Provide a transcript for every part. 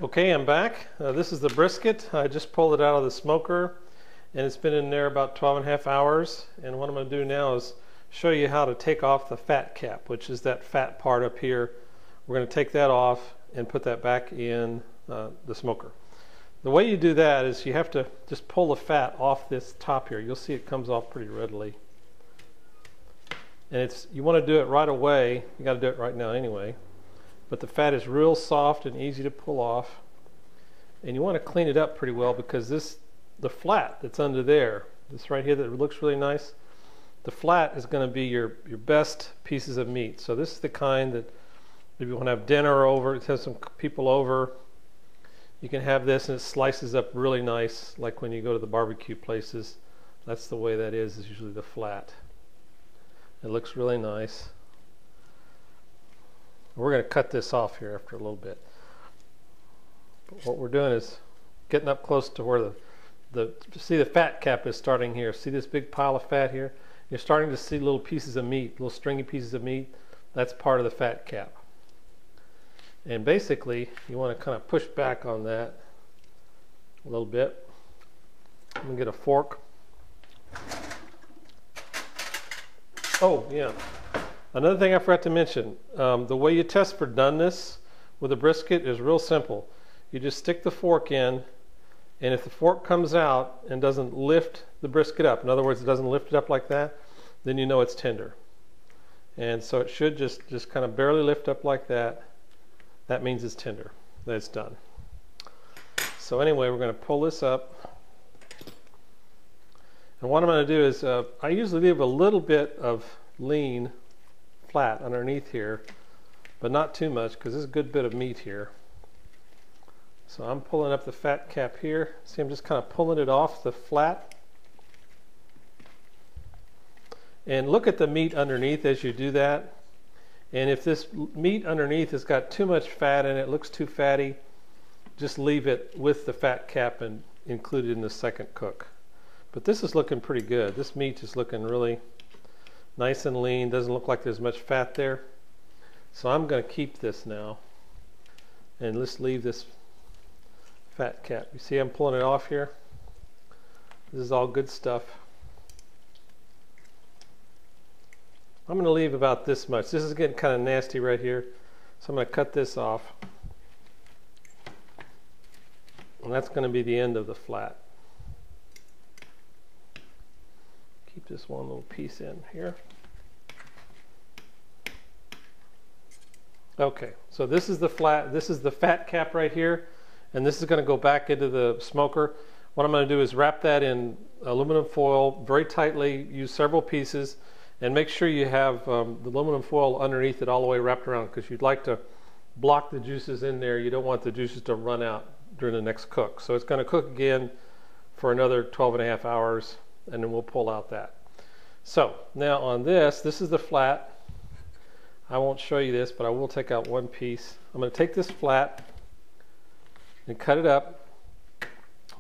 Okay, I'm back. This is the brisket. I just pulled it out of the smoker and it's been in there about 12.5 hours. And what I'm going to do now is show you how to take off the fat cap, which is that fat part up here. We're going to take that off and put that back in the smoker. The way you do that is you have to just pull the fat off this top here. You'll see it comes off pretty readily. And you want to do it right away. You got to do it right now anyway. But the fat is real soft and easy to pull off. And you want to clean it up pretty well because the flat that's under there, this right here that looks really nice, the flat is going to be your best pieces of meat. So this is the kind that if you want to have dinner over, it has some people over, you can have this and it slices up really nice, like when you go to the barbecue places. That's the way that is usually the flat. It looks really nice. We're going to cut this off here after a little bit. But what we're doing is getting up close to where see the fat cap is starting here. See this big pile of fat here? You're starting to see little pieces of meat, little stringy pieces of meat. That's part of the fat cap. And basically, you want to kind of push back on that a little bit. I'm going to get a fork. Oh, yeah. Another thing I forgot to mention, the way you test for doneness with a brisket is real simple. You just stick the fork in, and if the fork comes out and doesn't lift the brisket up, in other words, it doesn't lift it up like that, then you know it's tender. And so it should just kind of barely lift up like that. That means it's tender, that it's done. So anyway, we're going to pull this up. And what I'm going to do is, I usually leave a little bit of lean flat underneath here, but not too much because there's a good bit of meat here. So I'm pulling up the fat cap here. See, I'm just kind of pulling it off the flat. And look at the meat underneath as you do that. And if this meat underneath has got too much fat in it, looks too fatty, just leave it with the fat cap and include it in the second cook. But this is looking pretty good. This meat is looking really nice and lean. Doesn't look like there's much fat there. So I'm going to keep this now. And let's leave this fat cap. You see I'm pulling it off here? This is all good stuff. I'm going to leave about this much. This is getting kind of nasty right here. So I'm going to cut this off. And that's going to be the end of the flat. Keep this one little piece in here. Okay, so this is the flat, this is the fat cap right here, and this is going to go back into the smoker. What I'm going to do is wrap that in aluminum foil very tightly, use several pieces, and make sure you have the aluminum foil underneath it all the way wrapped around, because you'd like to block the juices in there. You don't want the juices to run out during the next cook. So it's going to cook again for another 12.5 hours, and then we'll pull out that. So now on this is the flat. I won't show you this, but I will take out one piece. I'm going to take this flat and cut it up.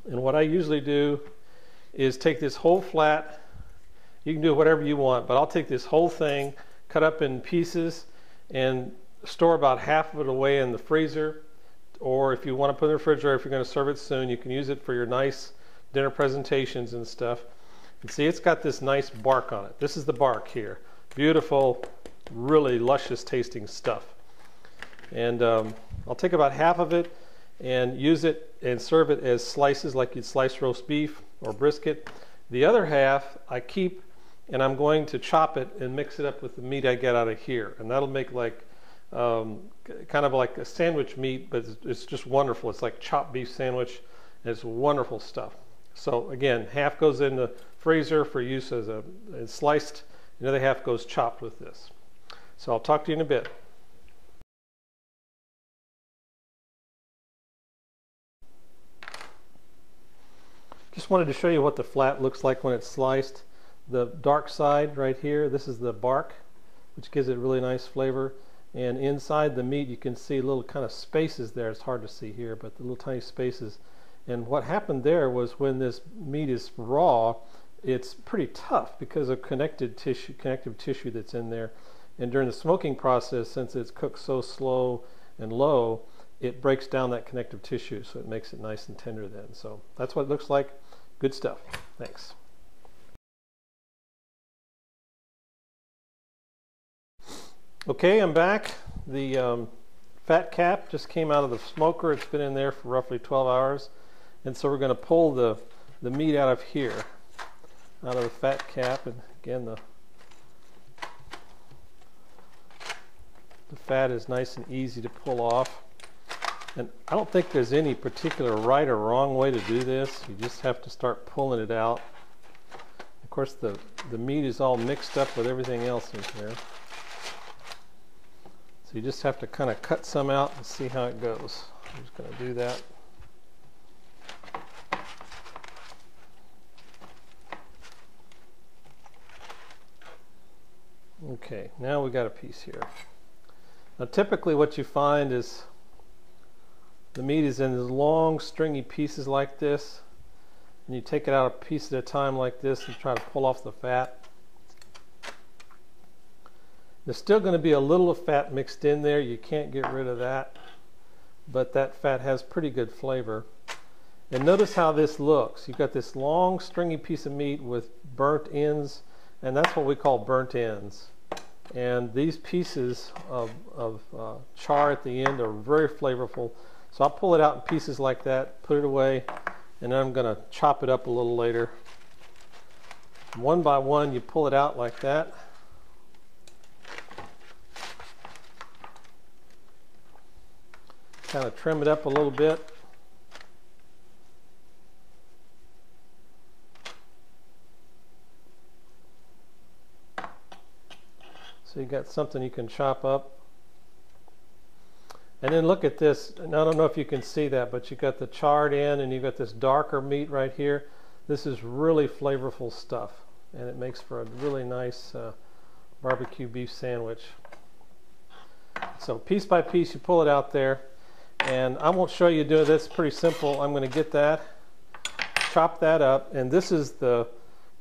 And what I usually do is take this whole flat. You can do whatever you want, but I'll take this whole thing, cut up in pieces, and store about half of it away in the freezer. Or if you want to put it in the refrigerator, if you're going to serve it soon, you can use it for your nice dinner presentations and stuff. And see, it's got this nice bark on it. This is the bark here. Beautiful, really luscious tasting stuff. And I'll take about half of it and use it and serve it as slices like you'd slice roast beef or brisket. The other half I keep, and I'm going to chop it and mix it up with the meat I get out of here. And that'll make like kind of like a sandwich meat, but it's just wonderful. It's like chopped beef sandwich, and it's wonderful stuff. So again, half goes in the freezer for use as sliced, and the other half goes chopped with this. So I'll talk to you in a bit. Just wanted to show you what the flat looks like when it's sliced. The dark side right here, this is the bark, which gives it really nice flavor. And inside the meat you can see little kind of spaces there. It's hard to see here, but the little tiny spaces. And what happened there was when this meat is raw, it's pretty tough because of connective tissue that's in there. And during the smoking process, since it's cooked so slow and low, it breaks down that connective tissue, so it makes it nice and tender then. So that's what it looks like. Good stuff. Thanks. Okay, I'm back. The fat cap just came out of the smoker. It's been in there for roughly 12 hours. And so we're going to pull the meat out of here, out of the fat cap. And again, the fat is nice and easy to pull off. And I don't think there's any particular right or wrong way to do this. You just have to start pulling it out. Of course, the meat is all mixed up with everything else in here. So you just have to kind of cut some out and see how it goes. I'm just going to do that. Okay, now we got a piece here. Now typically what you find is the meat is in these long stringy pieces like this, and you take it out a piece at a time like this and try to pull off the fat. There's still going to be a little of fat mixed in there. You can't get rid of that, but that fat has pretty good flavor. And notice how this looks. You've got this long stringy piece of meat with burnt ends, and that's what we call burnt ends. And these pieces of char at the end are very flavorful. So I'll pull it out in pieces like that, put it away, and then I'm going to chop it up a little later. One by one, you pull it out like that. Kind of trim it up a little bit. So you got something you can chop up. And then look at this, and I don't know if you can see that, but you've got the charred end and you've got this darker meat right here. This is really flavorful stuff, and it makes for a really nice barbecue beef sandwich. So piece by piece you pull it out there, and I won't show you doing this. It's pretty simple. I'm going to get that, chop that up, and this is the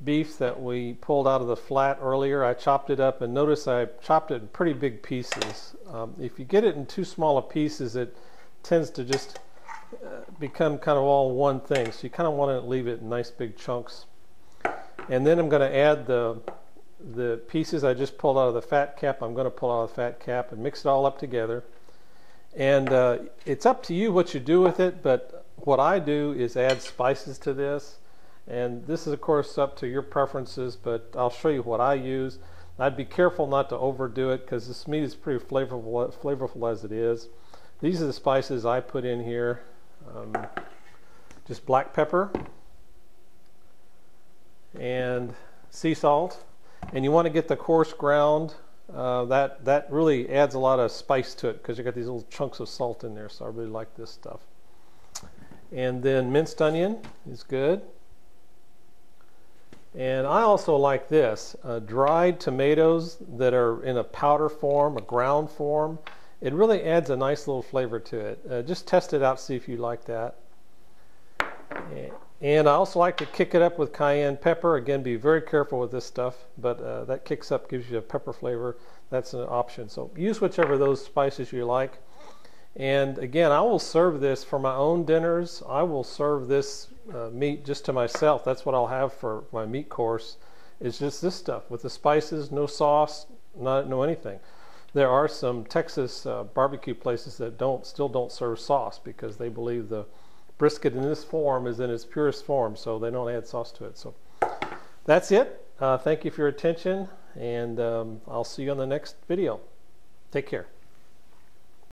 beef that we pulled out of the flat earlier. I chopped it up, and notice I chopped it in pretty big pieces. If you get it in too small of pieces, it tends to just become kind of all one thing. So you kind of want to leave it in nice big chunks. And then I'm going to add the pieces I just pulled out of the fat cap. I'm going to pull out of the fat cap and mix it all up together. And it's up to you what you do with it, but what I do is add spices to this. And this is of course up to your preferences, but I'll show you what I use. I'd be careful not to overdo it because this meat is pretty flavorful as it is. These are the spices I put in here. Just black pepper and sea salt. And you want to get the coarse ground. That really adds a lot of spice to it because you got these little chunks of salt in there, so I really like this stuff. And then minced onion is good. And I also like this, dried tomatoes that are in a powder form, a ground form. It really adds a nice little flavor to it. Just test it out, see if you like that. And I also like to kick it up with cayenne pepper. Again, be very careful with this stuff, but that kicks up, gives you a pepper flavor. That's an option. So use whichever of those spices you like. And again, I will serve this for my own dinners. I will serve this meat just to myself. That's what I'll have for my meat course. It's just this stuff with the spices, no sauce, no anything. There are some Texas barbecue places that still don't serve sauce because they believe the brisket in this form is in its purest form, so they don't add sauce to it. So that's it. Thank you for your attention, and I'll see you on the next video. Take care.